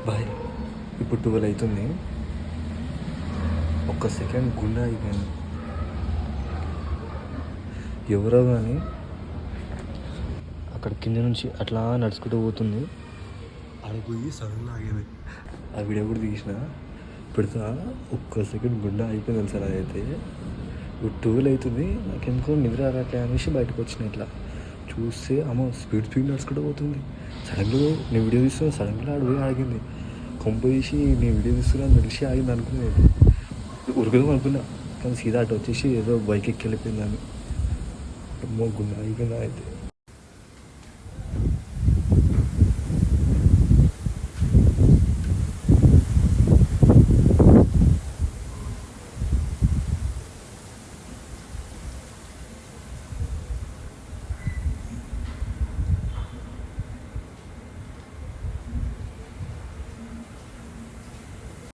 Bye. ఇప్పుడు 12 అవుతుంది. ఒక్క సెకండ్ గుండె అయిపోయింది. ఎవరో కానీ అక్కడ కింద నుంచి అట్లా నడుచుకుంటూ పోతుంది. ఆడిపోయి సడన్గా ఆగేది. ఆ వీడియో కూడా తీసిన పెడతా. ఒక్క సెకండ్ గుండె అయిపోయింది తెలుసా. అదైతే ఇప్పుడు 12 అవుతుంది. నాకెందుకో నిద్ర రావట్లే అనేసి బయటకు వచ్చిన. ఇట్లా చూస్తే అమ్మ స్పీడ్ నడుచుకుంటూ పోతుంది. సడన్గా నేను వీడియో తీస్తున్నా. సడన్గా ఆడిపోయి ఆగింది. కొంప తీసి నేను వీడియో తీసుకున్నా తెలిసి ఆగింది అనుకునేది. ఉరకదాం అనుకున్నా కానీ సీదా అటు వచ్చేసి ఏదో బైక్ ఎక్కి వెళ్ళిపోయిందని. గుండె అయిపోయిందా అయితే.